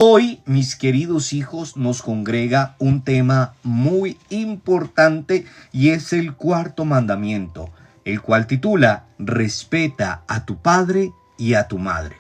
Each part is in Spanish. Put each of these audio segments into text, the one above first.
Hoy, mis queridos hijos, nos congrega un tema muy importante y es el cuarto mandamiento, el cual titula Respeta a tu padre y a tu madre.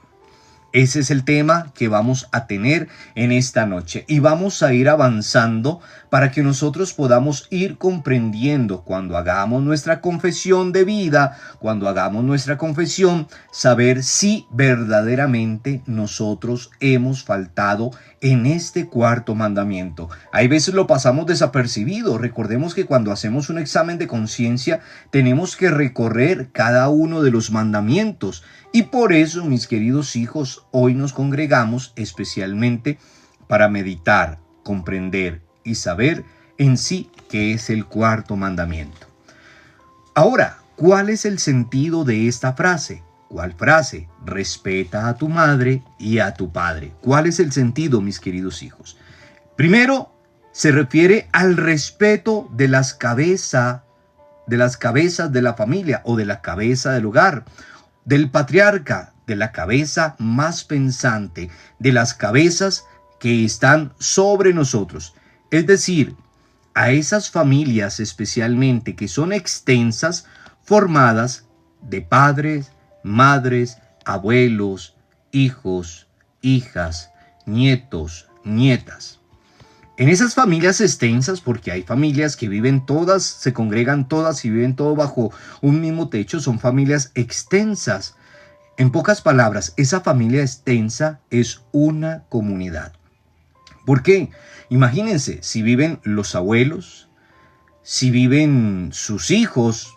Ese es el tema que vamos a tener en esta noche y vamos a ir avanzando para que nosotros podamos ir comprendiendo cuando hagamos nuestra confesión de vida, cuando hagamos nuestra confesión, saber si verdaderamente nosotros hemos faltado en este cuarto mandamiento. Hay veces lo pasamos desapercibido. Recordemos que cuando hacemos un examen de conciencia tenemos que recorrer cada uno de los mandamientos. Y por eso, mis queridos hijos, hoy nos congregamos especialmente para meditar, comprender y saber en sí qué es el cuarto mandamiento. Ahora, ¿cuál es el sentido de esta frase? ¿Cuál frase? Respeta a tu madre y a tu padre. ¿Cuál es el sentido, mis queridos hijos? Primero, se refiere al respeto de las cabezas de la familia o de la cabeza del hogar, del patriarca, de la cabeza más pensante, de las cabezas que están sobre nosotros. Es decir, a esas familias especialmente que son extensas, formadas de padres, madres, abuelos, hijos, hijas, nietos, nietas. En esas familias extensas, porque hay familias que viven todas, se congregan todas y viven todo bajo un mismo techo, son familias extensas. En pocas palabras, esa familia extensa es una comunidad. ¿Por qué? Imagínense, si viven los abuelos, si viven sus hijos,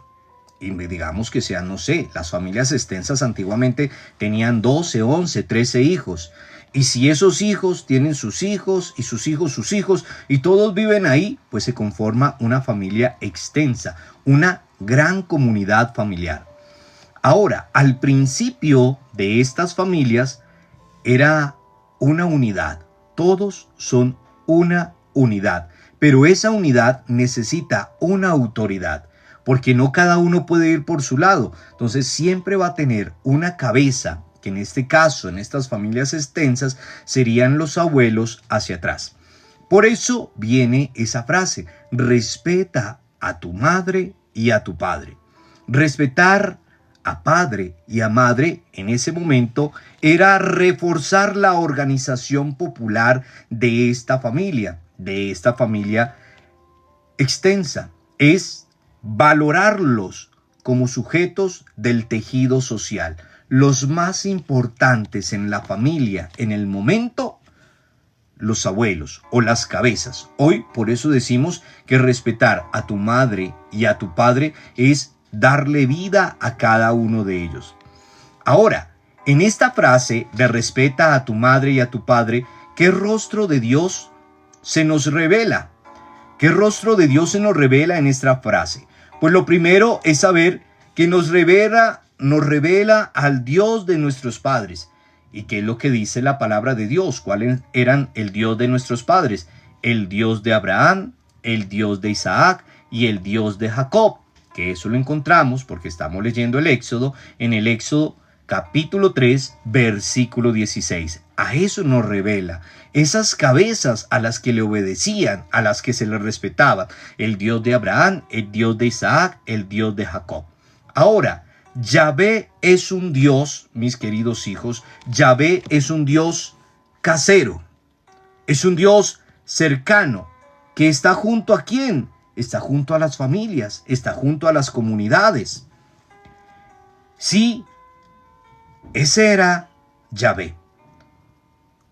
y digamos que sean, no sé, las familias extensas antiguamente tenían 12, 11, 13 hijos. Y si esos hijos tienen sus hijos y sus hijos, y todos viven ahí, pues se conforma una familia extensa, una gran comunidad familiar. Ahora, al principio de estas familias era una unidad. Todos son una unidad, pero esa unidad necesita una autoridad, porque no cada uno puede ir por su lado. Entonces siempre va a tener una cabeza, que en este caso, en estas familias extensas, serían los abuelos hacia atrás. Por eso viene esa frase, respeta a tu madre y a tu padre. Respetar a padre y a madre en ese momento era reforzar la organización popular de esta familia extensa. Es valorarlos como sujetos del tejido social. Los más importantes en la familia en el momento, los abuelos o las cabezas. Hoy por eso decimos que respetar a tu madre y a tu padre es darle vida a cada uno de ellos. Ahora, en esta frase de respeta a tu madre y a tu padre, ¿qué rostro de Dios se nos revela? ¿Qué rostro de Dios se nos revela en esta frase? Pues lo primero es saber que nos revela al Dios de nuestros padres. ¿Y qué es lo que dice la palabra de Dios? ¿Cuáles eran el Dios de nuestros padres? El Dios de Abraham, el Dios de Isaac y el Dios de Jacob. Que eso lo encontramos porque estamos leyendo el Éxodo, en el Éxodo capítulo 3, versículo 16. A eso nos revela esas cabezas a las que le obedecían, a las que se le respetaban. El Dios de Abraham, el Dios de Isaac, el Dios de Jacob. Ahora, Yahvé es un Dios, mis queridos hijos, Yahvé es un Dios casero, es un Dios cercano, que está junto a ¿quién? Está junto a las familias, está junto a las comunidades. Sí, ese era Yahvé,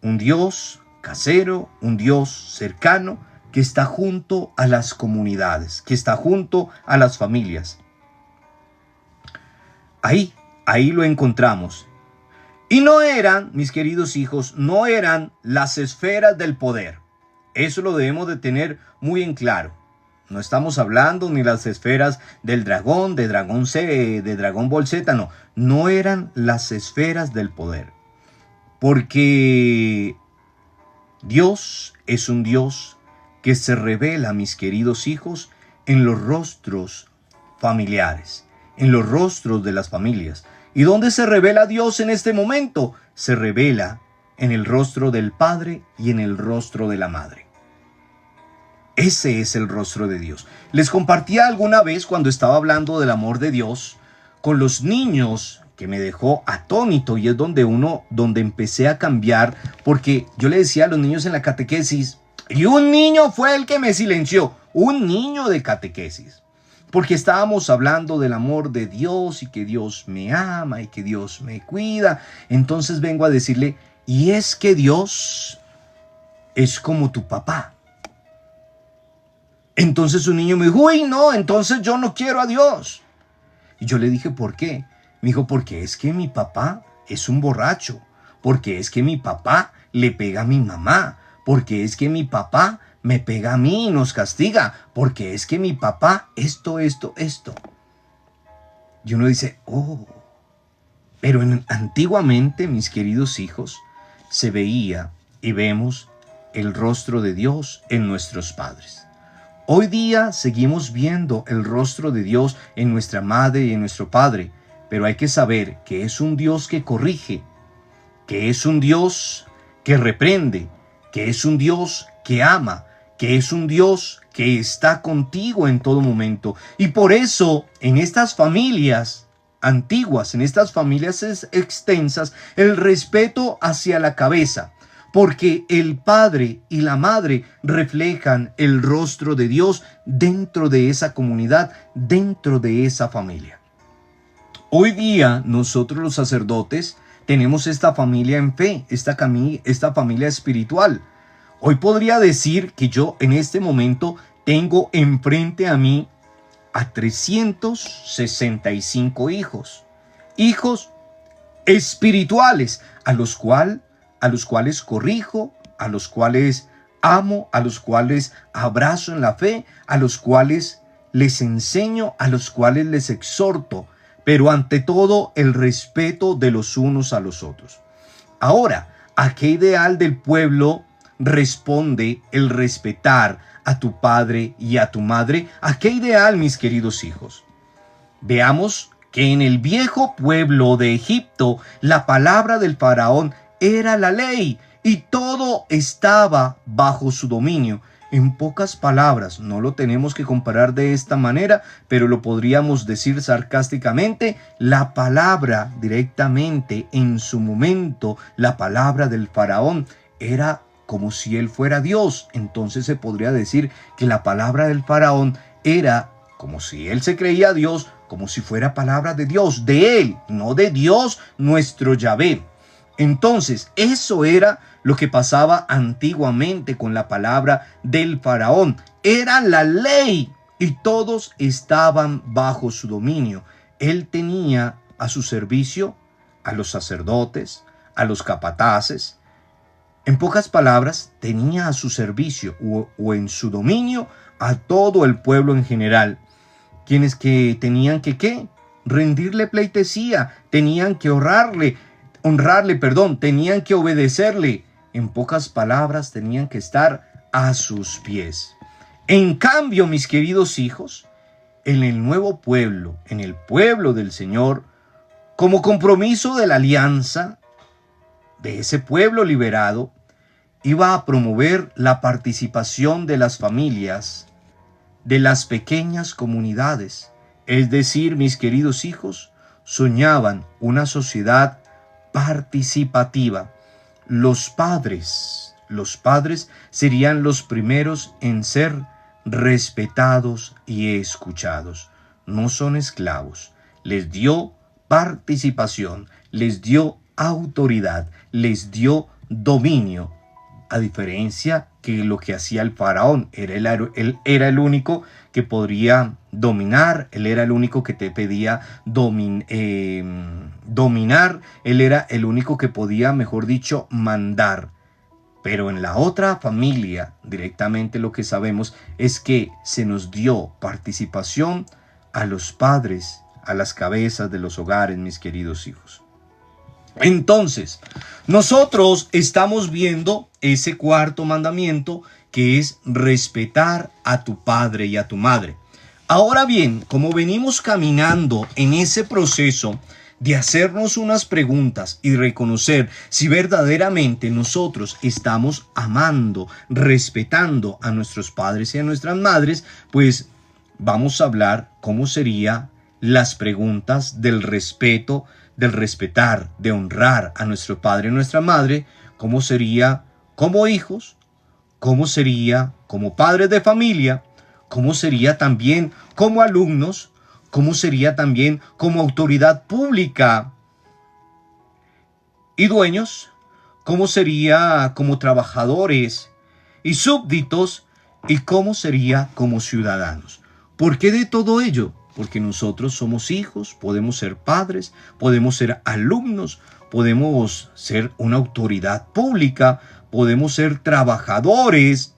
un Dios casero, un Dios cercano, que está junto a las comunidades, que está junto a las familias. Ahí lo encontramos. Y no eran, mis queridos hijos, no eran las esferas del poder. Eso lo debemos de tener muy en claro. No estamos hablando ni las esferas del dragón, de Dragón C, de Dragon Ball Z, no. No eran las esferas del poder. Porque Dios es un Dios que se revela, mis queridos hijos, en los rostros familiares, en los rostros de las familias. ¿Y dónde se revela Dios en este momento? Se revela en el rostro del padre y en el rostro de la madre. Ese es el rostro de Dios. Les compartía alguna vez cuando estaba hablando del amor de Dios con los niños, que me dejó atónito, y es donde empecé a cambiar, porque yo le decía a los niños en la catequesis, y un niño fue el que me silenció, un niño de catequesis, porque estábamos hablando del amor de Dios y que Dios me ama y que Dios me cuida. Entonces vengo a decirle, y es que Dios es como tu papá. Entonces un niño me dijo, uy, no, entonces yo no quiero a Dios. Y yo le dije, ¿por qué? Me dijo, porque es que mi papá es un borracho, porque es que mi papá le pega a mi mamá, porque es que mi papá me pega a mí y nos castiga, porque es que mi papá esto. Y uno dice, oh, pero antiguamente, mis queridos hijos, se veía y vemos el rostro de Dios en nuestros padres. Hoy día seguimos viendo el rostro de Dios en nuestra madre y en nuestro padre, pero hay que saber que es un Dios que corrige, que es un Dios que reprende, que es un Dios que ama, que es un Dios que está contigo en todo momento. Y por eso, en estas familias antiguas, en estas familias extensas, el respeto hacia la cabeza, porque el padre y la madre reflejan el rostro de Dios dentro de esa comunidad, dentro de esa familia. Hoy día nosotros los sacerdotes tenemos esta familia en fe, esta familia espiritual. Hoy podría decir que yo en este momento tengo enfrente a mí a 365 hijos espirituales, a los cuales corrijo, a los cuales amo, a los cuales abrazo en la fe, a los cuales les enseño, a los cuales les exhorto, pero ante todo el respeto de los unos a los otros. Ahora, ¿a qué ideal del pueblo responde el respetar a tu padre y a tu madre? ¿A qué ideal, mis queridos hijos? Veamos que en el viejo pueblo de Egipto, la palabra del faraón era la ley y todo estaba bajo su dominio. En pocas palabras, no lo tenemos que comparar de esta manera, pero lo podríamos decir sarcásticamente, la palabra directamente en su momento, la palabra del faraón era como si él fuera Dios. Entonces se podría decir que la palabra del faraón era como si él se creía Dios, como si fuera palabra de Dios, de él, no de Dios nuestro Yahvé. Entonces, eso era lo que pasaba antiguamente con la palabra del faraón. Era la ley y todos estaban bajo su dominio. Él tenía a su servicio a los sacerdotes, a los capataces. En pocas palabras, tenía a su servicio o en su dominio a todo el pueblo en general. Quienes que tenían que ¿qué? Rendirle pleitesía, tenían que honrarle, tenían que obedecerle. En pocas palabras, tenían que estar a sus pies. En cambio, mis queridos hijos, en el nuevo pueblo, en el pueblo del Señor, como compromiso de la alianza de ese pueblo liberado, iba a promover la participación de las familias, de las pequeñas comunidades. Es decir, mis queridos hijos, soñaban una sociedad participativa. Los padres serían los primeros en ser respetados y escuchados. No son esclavos. Les dio participación, les dio autoridad, les dio dominio. A diferencia que lo que hacía el faraón, él era el único que podría dominar, él era el único que te pedía dominar, él era el único que podía, mejor dicho, mandar. Pero en la otra familia, directamente lo que sabemos es que se nos dio participación a los padres, a las cabezas de los hogares, mis queridos hijos. Entonces, nosotros estamos viendo ese cuarto mandamiento, que es respetar a tu padre y a tu madre. Ahora bien, como venimos caminando en ese proceso de hacernos unas preguntas y reconocer si verdaderamente nosotros estamos amando, respetando a nuestros padres y a nuestras madres, pues vamos a hablar cómo serían las preguntas del respeto, del respetar, de honrar a nuestro padre y nuestra madre, cómo sería como hijos, cómo sería como padres de familia, cómo sería también como alumnos, cómo sería también como autoridad pública y dueños, cómo sería como trabajadores y súbditos y cómo sería como ciudadanos. ¿Por qué de todo ello? Porque nosotros somos hijos, podemos ser padres, podemos ser alumnos, podemos ser una autoridad pública, podemos ser trabajadores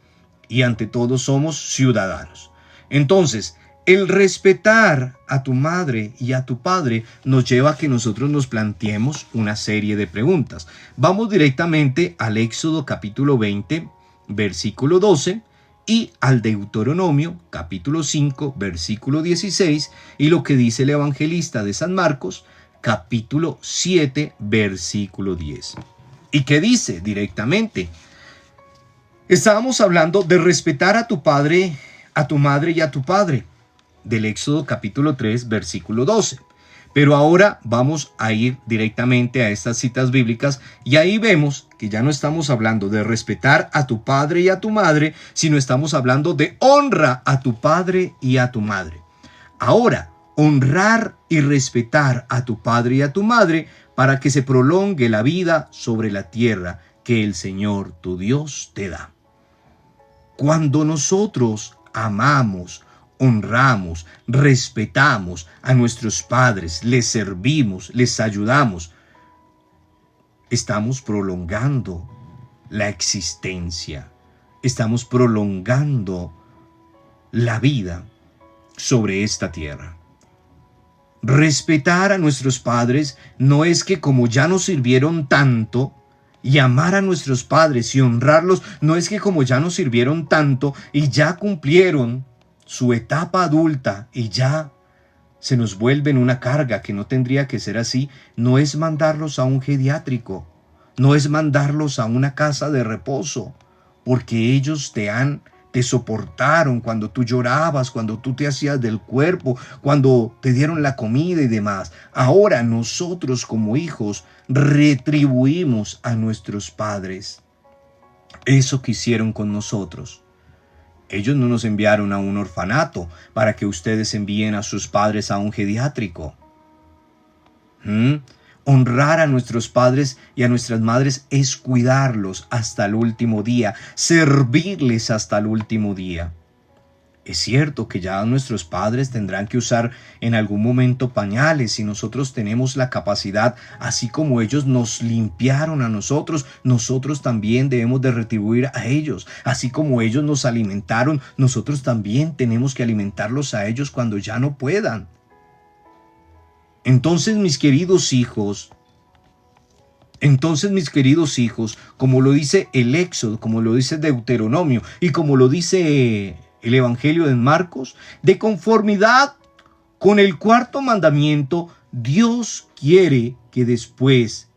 y ante todo somos ciudadanos. Entonces, el respetar a tu madre y a tu padre nos lleva a que nosotros nos planteemos una serie de preguntas. Vamos directamente al Éxodo capítulo 20, versículo 12 y al Deuteronomio capítulo 5, versículo 16 y lo que dice el evangelista de San Marcos capítulo 7, versículo 10. ¿Y qué dice directamente? Estábamos hablando de respetar a tu padre, a tu madre y a tu padre, del Éxodo capítulo 3, versículo 12. Pero ahora vamos a ir directamente a estas citas bíblicas y ahí vemos que ya no estamos hablando de respetar a tu padre y a tu madre, sino estamos hablando de honra a tu padre y a tu madre. Ahora, honrar y respetar a tu padre y a tu madre para que se prolongue la vida sobre la tierra que el Señor tu Dios te da. Cuando nosotros amamos, honramos, respetamos a nuestros padres, les servimos, les ayudamos, estamos prolongando la existencia, estamos prolongando la vida sobre esta tierra. Respetar a nuestros padres no es que como ya nos sirvieron tanto, y amar a nuestros padres y honrarlos no es que como ya nos sirvieron tanto y ya cumplieron su etapa adulta y ya se nos vuelven una carga que no tendría que ser así, no es mandarlos a un geriátrico, no es mandarlos a una casa de reposo, porque ellos te soportaron cuando tú llorabas, cuando tú te hacías del cuerpo, cuando te dieron la comida y demás. Ahora nosotros como hijos retribuimos a nuestros padres eso que hicieron con nosotros. Ellos no nos enviaron a un orfanato para que ustedes envíen a sus padres a un geriátrico. Honrar a nuestros padres y a nuestras madres es cuidarlos hasta el último día, servirles hasta el último día. Es cierto que ya nuestros padres tendrán que usar en algún momento pañales y nosotros tenemos la capacidad, así como ellos nos limpiaron a nosotros, nosotros también debemos de retribuir a ellos. Así como ellos nos alimentaron, nosotros también tenemos que alimentarlos a ellos cuando ya no puedan. Entonces, mis queridos hijos, como lo dice el Éxodo, como lo dice Deuteronomio y como lo dice el Evangelio de Marcos, de conformidad con el cuarto mandamiento, Dios quiere que después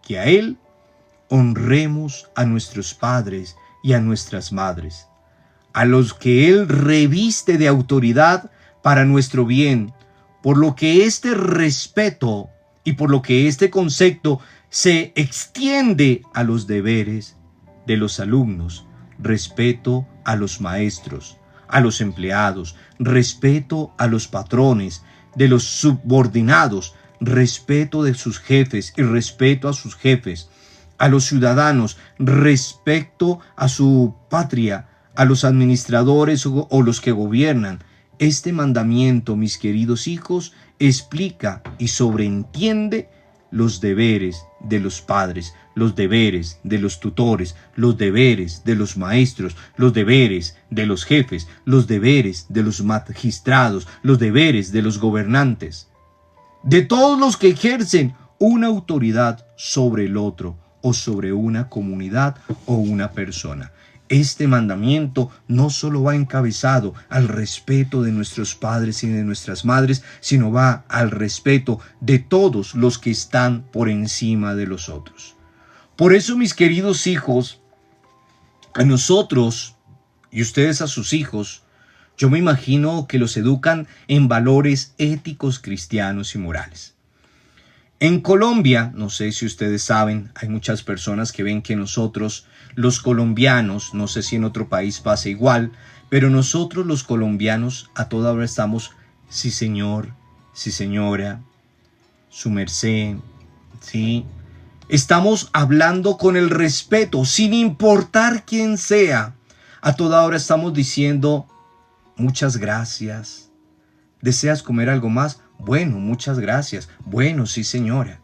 que a Él honremos a nuestros padres y a nuestras madres, a los que Él reviste de autoridad para nuestro bien, por lo que este respeto y por lo que este concepto se extiende a los deberes de los alumnos, respeto a los maestros, a los empleados, respeto a los patrones, de los subordinados, respeto de sus jefes y respeto a sus jefes, a los ciudadanos, respeto a su patria, a los administradores o los que gobiernan. Este mandamiento, mis queridos hijos, explica y sobreentiende los deberes de los padres, los deberes de los tutores, los deberes de los maestros, los deberes de los jefes, los deberes de los magistrados, los deberes de los gobernantes, de todos los que ejercen una autoridad sobre el otro o sobre una comunidad o una persona. este mandamiento no solo va encabezado al respeto de nuestros padres y de nuestras madres, sino va al respeto de todos los que están por encima de los otros. Por eso, mis queridos hijos, a nosotros y ustedes a sus hijos, yo me imagino que los educan en valores éticos, cristianos y morales. En Colombia, no sé si ustedes saben, hay muchas personas que ven que nosotros, los colombianos, no sé si en otro país pasa igual, pero nosotros los colombianos a toda hora estamos, sí señor, sí señora, su merced, sí. Estamos hablando con el respeto, sin importar quién sea. A toda hora estamos diciendo, muchas gracias. ¿Deseas comer algo más? Bueno, muchas gracias. Bueno, sí, señora.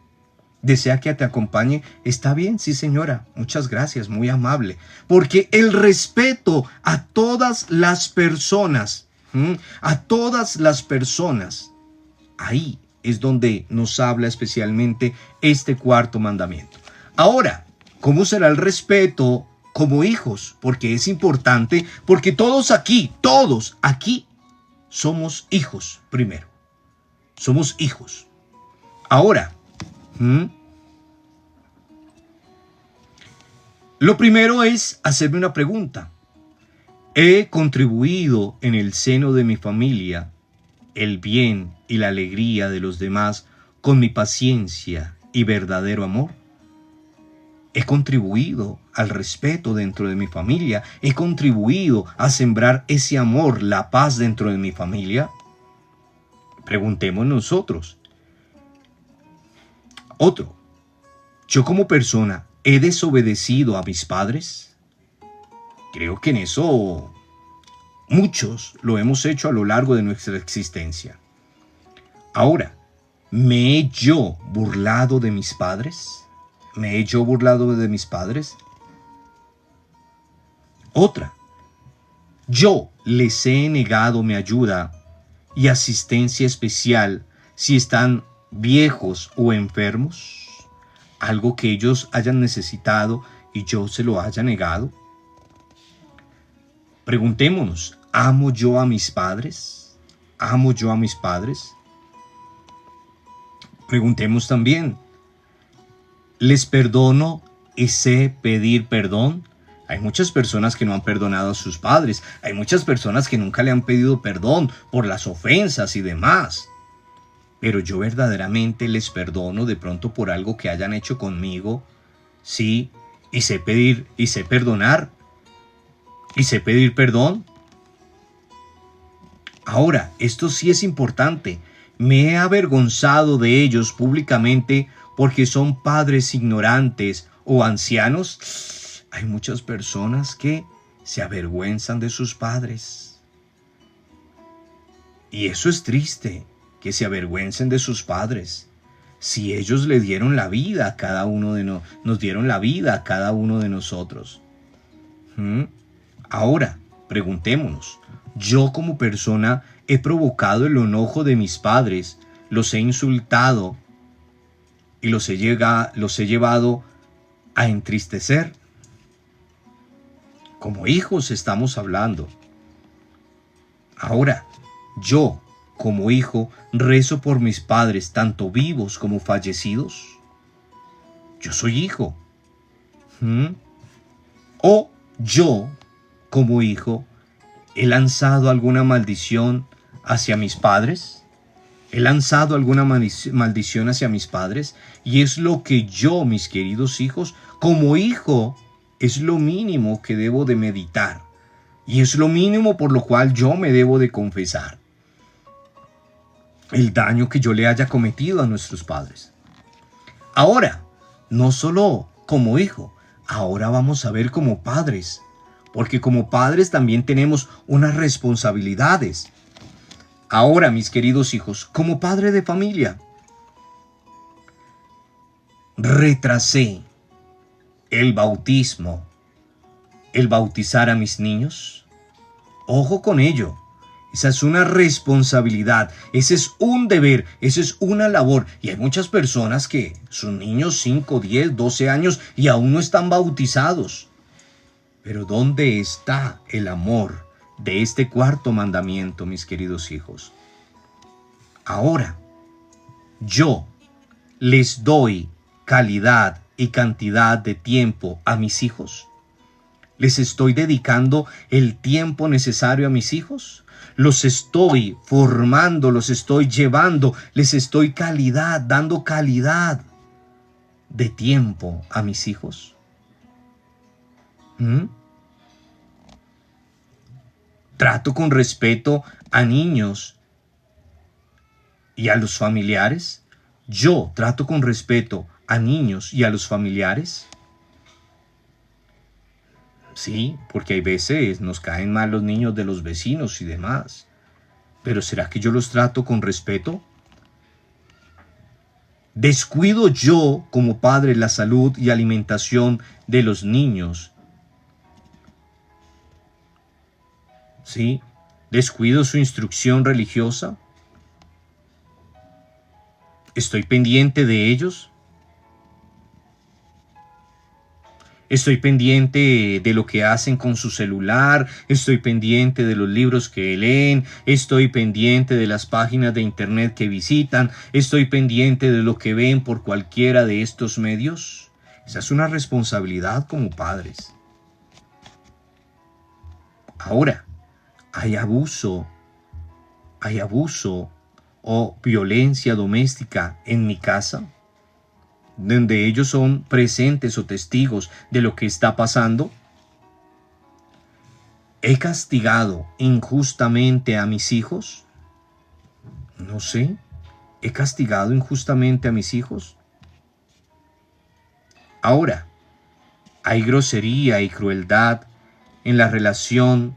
¿Desea que te acompañe? Está bien, sí, señora. Muchas gracias, muy amable. Porque el respeto a todas las personas, ahí es donde nos habla especialmente este cuarto mandamiento. Ahora, ¿cómo será el respeto como hijos? Porque es importante, porque todos aquí somos hijos primero. Somos hijos. Ahora, lo primero es hacerme una pregunta. ¿He contribuido en el seno de mi familia el bien y la alegría de los demás con mi paciencia y verdadero amor? ¿He contribuido al respeto dentro de mi familia? ¿He contribuido a sembrar ese amor, la paz dentro de mi familia? Preguntemos nosotros. Otro, ¿yo como persona he desobedecido a mis padres? Creo que en eso muchos lo hemos hecho a lo largo de nuestra existencia. Ahora, ¿me he yo burlado de mis padres? ¿Me he yo burlado de mis padres? Otra, ¿yo les he negado mi ayuda y asistencia especial si están viejos o enfermos? Algo que ellos hayan necesitado y yo se lo haya negado. Preguntémonos, ¿amo yo a mis padres? ¿Amo yo a mis padres? Preguntemos también, ¿les perdono y sé pedir perdón? Hay muchas personas que no han perdonado a sus padres. Hay muchas personas que nunca le han pedido perdón por las ofensas y demás. Pero yo verdaderamente les perdono de pronto por algo que hayan hecho conmigo. Sí, y sé pedir, y sé perdonar, y sé pedir perdón. Ahora, esto sí es importante. Me he avergonzado de ellos públicamente porque son padres ignorantes o ancianos. Hay muchas personas que se avergüenzan de sus padres. Y eso es triste, que se avergüencen de sus padres. Si ellos le dieron la vida a cada uno de nos dieron la vida a cada uno de nosotros. Ahora, preguntémonos, yo como persona he provocado el enojo de mis padres, los he insultado y los he llevado a entristecer. Como hijos estamos hablando. Ahora, yo, como hijo, rezo por mis padres, tanto vivos como fallecidos. Yo soy hijo. O yo, como hijo, he lanzado alguna maldición hacia mis padres. He lanzado alguna maldición hacia mis padres. Y es lo que yo, mis queridos hijos, como hijo, es lo mínimo que debo de meditar. Y es lo mínimo por lo cual yo me debo de confesar. El daño que yo le haya cometido a nuestros padres. Ahora, no solo como hijo, ahora vamos a ver como padres. Porque como padres también tenemos unas responsabilidades. Ahora, mis queridos hijos, como padre de familia, retrasé el bautismo, el bautizar a mis niños. Ojo con ello. Esa es una responsabilidad, ese es un deber, esa es una labor. Y hay muchas personas que sus niños 5, 10, 12 años y aún no están bautizados. Pero ¿dónde está el amor de este cuarto mandamiento, mis queridos hijos? Ahora, yo les doy calidad y cantidad de tiempo a mis hijos. ¿Les estoy dedicando el tiempo necesario a mis hijos? ¿Los estoy formando, los estoy llevando, les estoy dando calidad de tiempo a mis hijos? ¿Trato con respeto a niños y a los familiares? ¿Yo trato con respeto a niños y a los familiares? Sí, porque hay veces nos caen mal los niños de los vecinos y demás. Pero ¿será que yo los trato con respeto? ¿Descuido yo como padre la salud y alimentación de los niños? ¿Sí? ¿Descuido su instrucción religiosa? ¿Estoy pendiente de ellos? Estoy pendiente de lo que hacen con su celular, estoy pendiente de los libros que leen, estoy pendiente de las páginas de internet que visitan, estoy pendiente de lo que ven por cualquiera de estos medios. Esa es una responsabilidad como padres. Ahora, hay abuso o violencia doméstica en mi casa, donde ellos son presentes o testigos de lo que está pasando. ¿He castigado injustamente a mis hijos? No sé. ¿He castigado injustamente a mis hijos? Ahora, ¿hay grosería y crueldad en la relación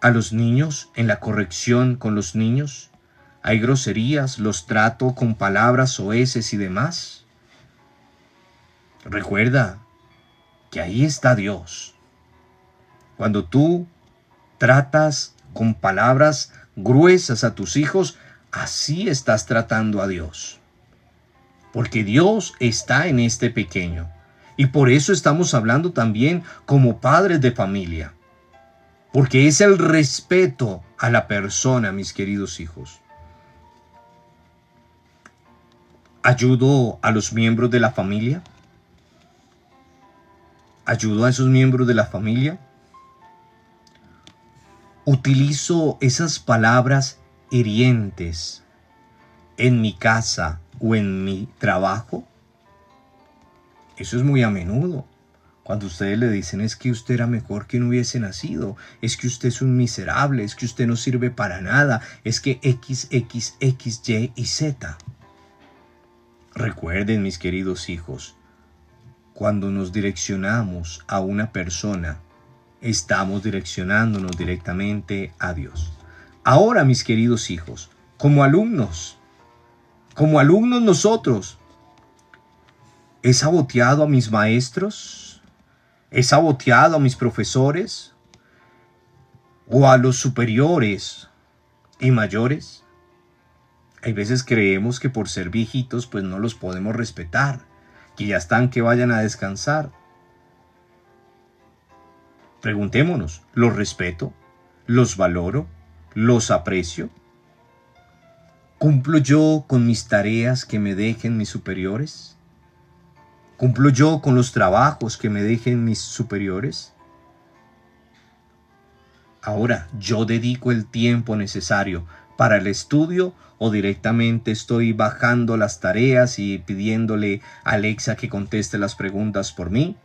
a los niños, en la corrección con los niños? ¿Hay groserías? ¿Los trato con palabras soeces y demás? Recuerda que ahí está Dios. Cuando tú tratas con palabras gruesas a tus hijos, así estás tratando a Dios. Porque Dios está en este pequeño. Y por eso estamos hablando también como padres de familia. Porque es el respeto a la persona, mis queridos hijos. ¿Ayudo a los miembros de la familia? ¿Ayudo a esos miembros de la familia? ¿Utilizo esas palabras hirientes en mi casa o en mi trabajo? Eso es muy a menudo. Cuando ustedes le dicen es que usted era mejor que no hubiese nacido, es que usted es un miserable, es que usted no sirve para nada, es que X, X, X, Y y Z. Recuerden, mis queridos hijos, cuando nos direccionamos a una persona, estamos direccionándonos directamente a Dios. Ahora, mis queridos hijos, como alumnos nosotros, ¿he saboteado a mis maestros? ¿He saboteado a mis profesores? ¿O a los superiores y mayores? Hay veces creemos que por ser viejitos pues no los podemos respetar, que ya están, que vayan a descansar. Preguntémonos, ¿los respeto? ¿Los valoro? ¿los aprecio? ¿Cumplo yo con mis tareas que me dejen mis superiores? ¿Cumplo yo con los trabajos que me dejen mis superiores? Ahora, ¿yo dedico el tiempo necesario para el estudio o directamente estoy bajando las tareas y pidiéndole a Alexa que conteste las preguntas por mí?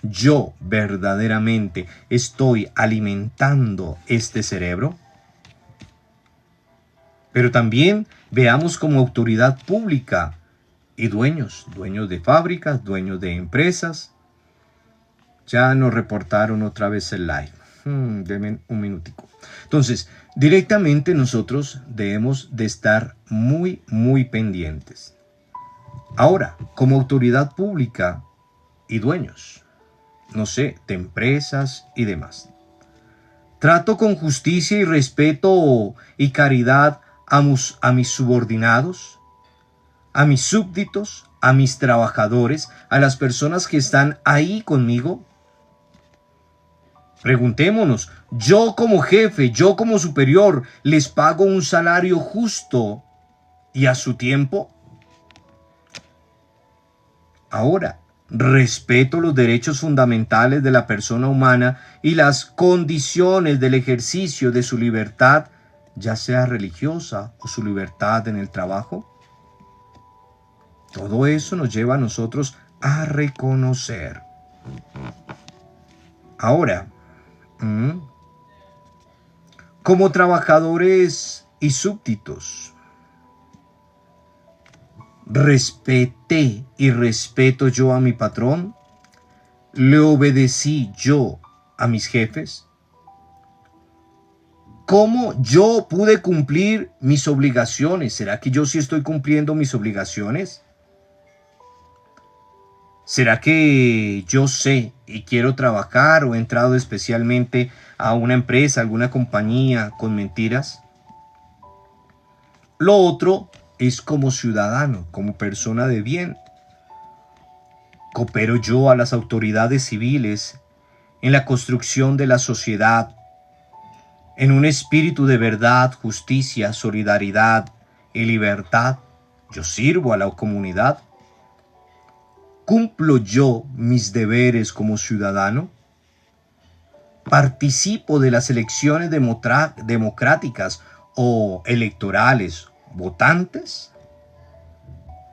¿Yo verdaderamente estoy alimentando este cerebro? Pero también veamos como autoridad pública y dueños de fábricas, dueños de empresas. Ya nos reportaron otra vez el live. Denme un minutico. Entonces, directamente nosotros debemos de estar muy, muy pendientes. Ahora, como autoridad pública y dueños, no sé, de empresas y demás. Trato con justicia y respeto y caridad a mis subordinados, a mis súbditos, a mis trabajadores, a las personas que están ahí conmigo. Preguntémonos, yo como jefe, yo como superior, ¿les pago un salario justo y a su tiempo? Ahora, respeto los derechos fundamentales de la persona humana y las condiciones del ejercicio de su libertad, ya sea religiosa o su libertad en el trabajo. Todo eso nos lleva a nosotros a reconocer. Ahora, como trabajadores y súbditos, respeté y respeto yo a mi patrón, le obedecí yo a mis jefes. ¿Cómo yo pude cumplir mis obligaciones? ¿Será que yo sí estoy cumpliendo mis obligaciones? ¿Será que yo sé y quiero trabajar o he entrado especialmente a una empresa, alguna compañía con mentiras? Lo otro es como ciudadano, como persona de bien. ¿Coopero yo a las autoridades civiles en la construcción de la sociedad, en un espíritu de verdad, justicia, solidaridad y libertad? ¿Yo sirvo a la comunidad? ¿Cumplo yo mis deberes como ciudadano? ¿Participo de las elecciones democráticas o electorales votantes?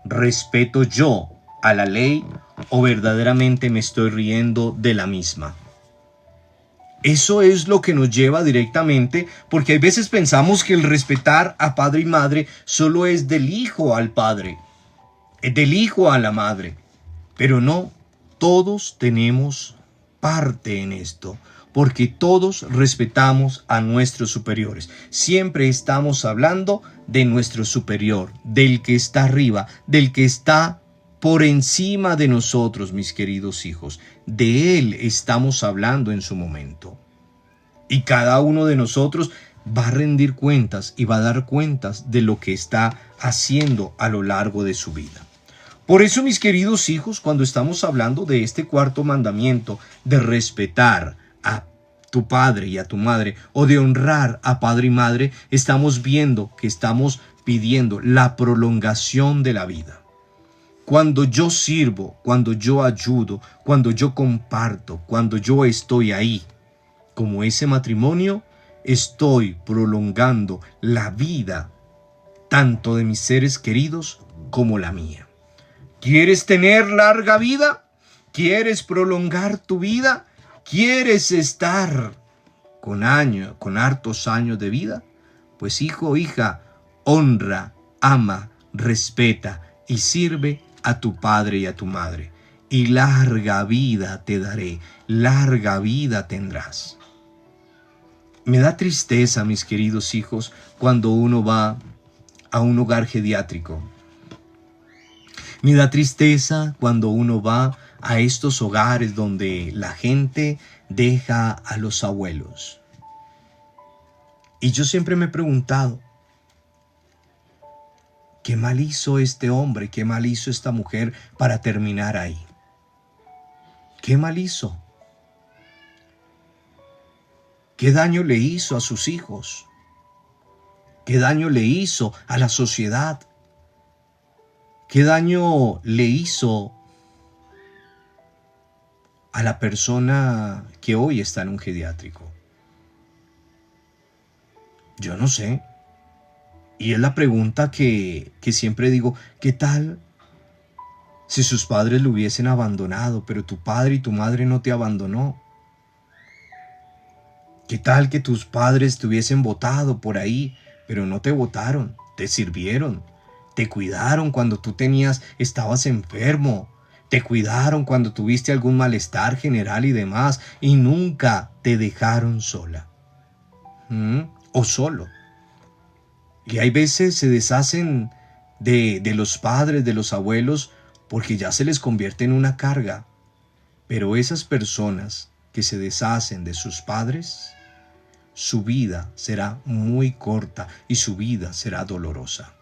¿Respeto yo a la ley o verdaderamente me estoy riendo de la misma? Eso es lo que nos lleva directamente, porque hay veces pensamos que el respetar a padre y madre solo es del hijo al padre, del hijo a la madre. Pero no, todos tenemos parte en esto, porque todos respetamos a nuestros superiores. Siempre estamos hablando de nuestro superior, del que está arriba, del que está por encima de nosotros, mis queridos hijos. De él estamos hablando en su momento. Y cada uno de nosotros va a rendir cuentas y va a dar cuentas de lo que está haciendo a lo largo de su vida. Por eso, mis queridos hijos, cuando estamos hablando de este cuarto mandamiento, de respetar a tu padre y a tu madre, o de honrar a padre y madre, estamos viendo que estamos pidiendo la prolongación de la vida. Cuando yo sirvo, cuando yo ayudo, cuando yo comparto, cuando yo estoy ahí, como ese matrimonio, estoy prolongando la vida tanto de mis seres queridos como la mía. ¿Quieres tener larga vida? ¿Quieres prolongar tu vida? ¿Quieres estar con hartos años de vida? Pues hijo o hija, honra, ama, respeta y sirve a tu padre y a tu madre. Y larga vida te daré, larga vida tendrás. Me da tristeza, mis queridos hijos, cuando uno va a un hogar geriátrico. Me da tristeza cuando uno va a estos hogares donde la gente deja a los abuelos. Y yo siempre me he preguntado, ¿qué mal hizo este hombre, qué mal hizo esta mujer para terminar ahí? ¿Qué mal hizo? ¿Qué daño le hizo a sus hijos? ¿Qué daño le hizo a la sociedad? ¿Qué daño le hizo a la persona que hoy está en un geriátrico? Yo no sé. Y es la pregunta que siempre digo, ¿qué tal si sus padres lo hubiesen abandonado, pero tu padre y tu madre no te abandonó? ¿Qué tal que tus padres te hubiesen votado por ahí, pero no te votaron, te sirvieron, te cuidaron cuando tú estabas enfermo, te cuidaron cuando tuviste algún malestar general y demás, y nunca te dejaron sola o solo? Y hay veces se deshacen de los padres, de los abuelos, porque ya se les convierte en una carga. Pero esas personas que se deshacen de sus padres, su vida será muy corta y su vida será dolorosa.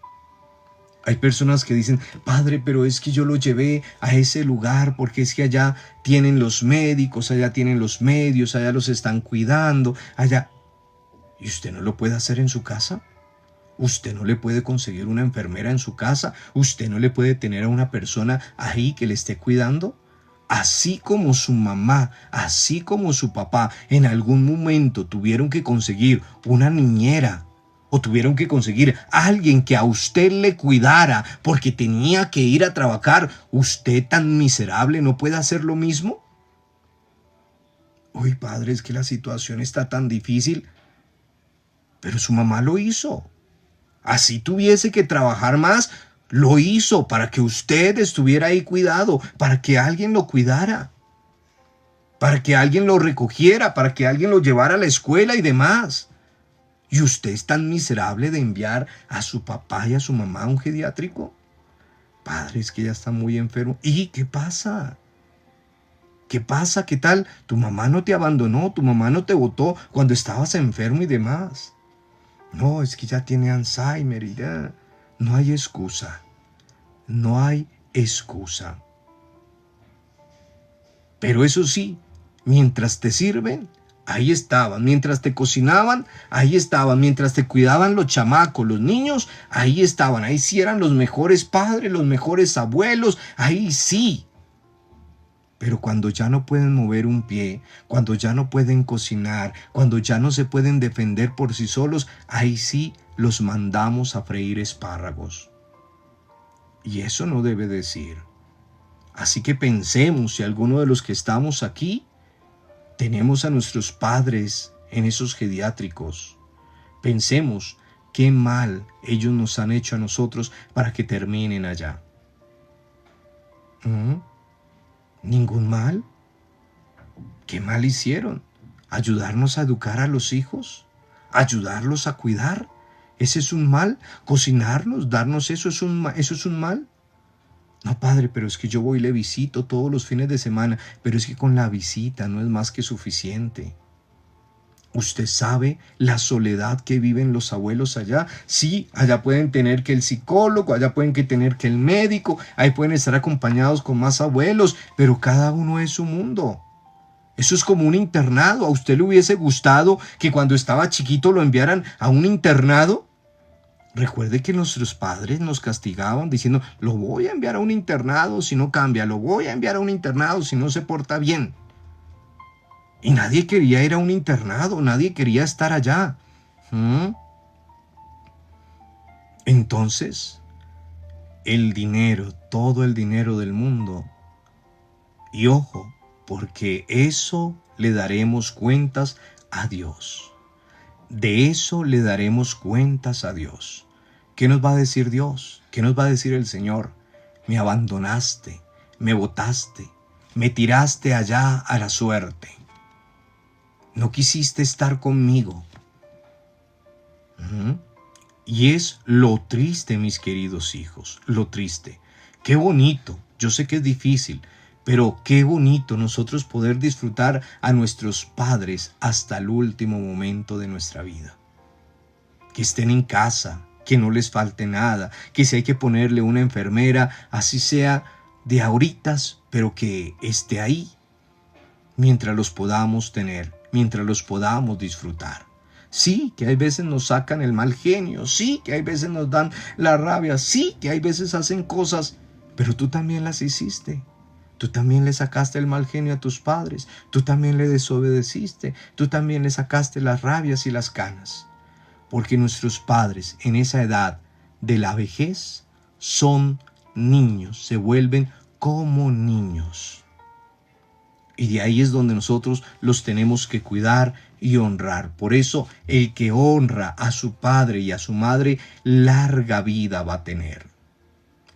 Hay personas que dicen, padre, pero es que yo lo llevé a ese lugar porque es que allá tienen los médicos, allá tienen los medios, allá los están cuidando, allá. ¿Y usted no lo puede hacer en su casa? ¿Usted no le puede conseguir una enfermera en su casa? ¿Usted no le puede tener a una persona ahí que le esté cuidando? Así como su mamá, así como su papá en algún momento tuvieron que conseguir una niñera o tuvieron que conseguir a alguien que a usted le cuidara porque tenía que ir a trabajar, ¿usted tan miserable no puede hacer lo mismo? Uy, padre, es que la situación está tan difícil, pero su mamá lo hizo. Así tuviese que trabajar más, lo hizo para que usted estuviera ahí cuidado, para que alguien lo cuidara, para que alguien lo recogiera, para que alguien lo llevara a la escuela y demás. ¿Y usted es tan miserable de enviar a su papá y a su mamá a un geriátrico? Padre, es que ya está muy enfermo. ¿Y qué pasa? ¿Qué pasa? ¿Qué tal? Tu mamá no te abandonó, tu mamá no te botó cuando estabas enfermo y demás. No, es que ya tiene Alzheimer y ya. No hay excusa. No hay excusa. Pero eso sí, mientras te sirven, ahí estaban. Mientras te cocinaban, ahí estaban. Mientras te cuidaban los chamacos, los niños, ahí estaban. Ahí sí eran los mejores padres, los mejores abuelos. Ahí sí. Pero cuando ya no pueden mover un pie, cuando ya no pueden cocinar, cuando ya no se pueden defender por sí solos, ahí sí los mandamos a freír espárragos. Y eso no debe decir. Así que pensemos si alguno de los que estamos aquí tenemos a nuestros padres en esos geriátricos. Pensemos qué mal ellos nos han hecho a nosotros para que terminen allá. ¿Ningún mal? ¿Qué mal hicieron? ¿Ayudarnos a educar a los hijos? ¿Ayudarlos a cuidar? ¿Ese es un mal? ¿Cocinarnos? ¿Darnos eso es un mal? No, padre, pero es que yo voy y le visito todos los fines de semana, pero es que con la visita no es más que suficiente. ¿Usted sabe la soledad que viven los abuelos allá? Sí, allá pueden tener que el psicólogo, allá pueden tener que el médico, ahí pueden estar acompañados con más abuelos, pero cada uno es su mundo. Eso es como un internado. ¿A usted le hubiese gustado que cuando estaba chiquito lo enviaran a un internado? Recuerde que nuestros padres nos castigaban diciendo, lo voy a enviar a un internado si no cambia, lo voy a enviar a un internado si no se porta bien. Y nadie quería ir a un internado, nadie quería estar allá. Entonces, el dinero, todo el dinero del mundo. Y ojo, porque eso le daremos cuentas a Dios. De eso le daremos cuentas a Dios. ¿Qué nos va a decir Dios? ¿Qué nos va a decir el Señor? Me abandonaste, me botaste, me tiraste allá a la suerte. No quisiste estar conmigo. Y es lo triste, mis queridos hijos, lo triste. Qué bonito, yo sé que es difícil, pero qué bonito nosotros poder disfrutar a nuestros padres hasta el último momento de nuestra vida. Que estén en casa, que no les falte nada, que si hay que ponerle una enfermera, así sea de ahoritas, pero que esté ahí mientras los podamos tener, mientras los podamos disfrutar. Sí, que hay veces nos sacan el mal genio, sí, que hay veces nos dan la rabia, sí, que hay veces hacen cosas, pero tú también las hiciste. Tú también le sacaste el mal genio a tus padres, tú también le desobedeciste, tú también le sacaste las rabias y las canas. Porque nuestros padres en esa edad de la vejez son niños, se vuelven como niños. Y de ahí es donde nosotros los tenemos que cuidar y honrar. Por eso el que honra a su padre y a su madre, larga vida va a tener.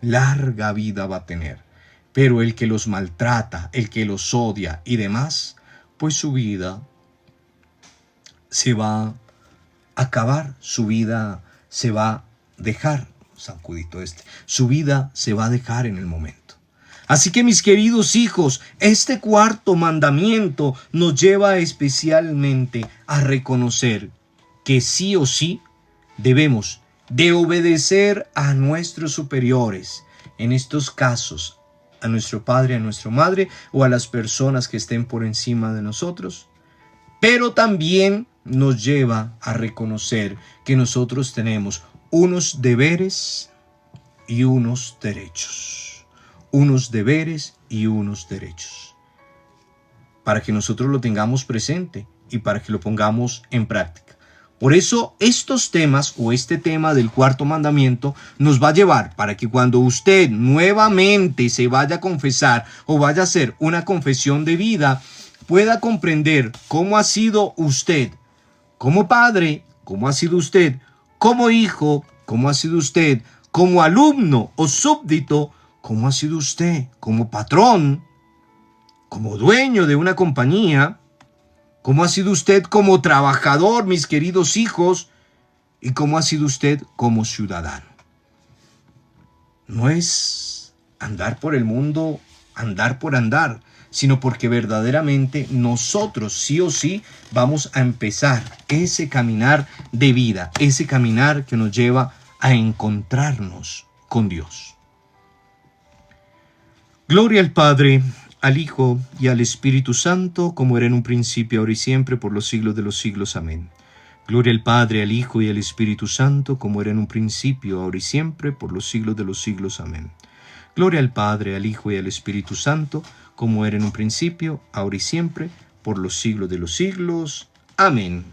Larga vida va a tener. Pero el que los maltrata, el que los odia y demás, pues su vida se va a acabar, su vida se va a dejar, su vida se va a dejar en el momento. Así que mis queridos hijos, este cuarto mandamiento nos lleva especialmente a reconocer que sí o sí debemos de obedecer a nuestros superiores, en estos casos, a nuestro padre, a nuestra madre o a las personas que estén por encima de nosotros, pero también nos lleva a reconocer que nosotros tenemos unos deberes y unos derechos. Unos deberes y unos derechos. Para que nosotros lo tengamos presente y para que lo pongamos en práctica. Por eso estos temas o este tema del cuarto mandamiento nos va a llevar para que cuando usted nuevamente se vaya a confesar o vaya a hacer una confesión de vida, pueda comprender cómo ha sido usted como padre, cómo ha sido usted como hijo, cómo ha sido usted como alumno o súbdito, cómo ha sido usted como patrón, como dueño de una compañía, cómo ha sido usted como trabajador, mis queridos hijos, y cómo ha sido usted como ciudadano. No es andar por el mundo, andar por andar, sino porque verdaderamente nosotros sí o sí vamos a empezar ese caminar de vida, ese caminar que nos lleva a encontrarnos con Dios. Gloria al Padre, al Hijo y al Espíritu Santo, como era en un principio, ahora y siempre, por los siglos de los siglos. Amén. Gloria al Padre, al Hijo y al Espíritu Santo, como era en un principio, ahora y siempre, por los siglos de los siglos. Amén. Gloria al Padre, al Hijo y al Espíritu Santo, como era en un principio, ahora y siempre, por los siglos de los siglos. Amén.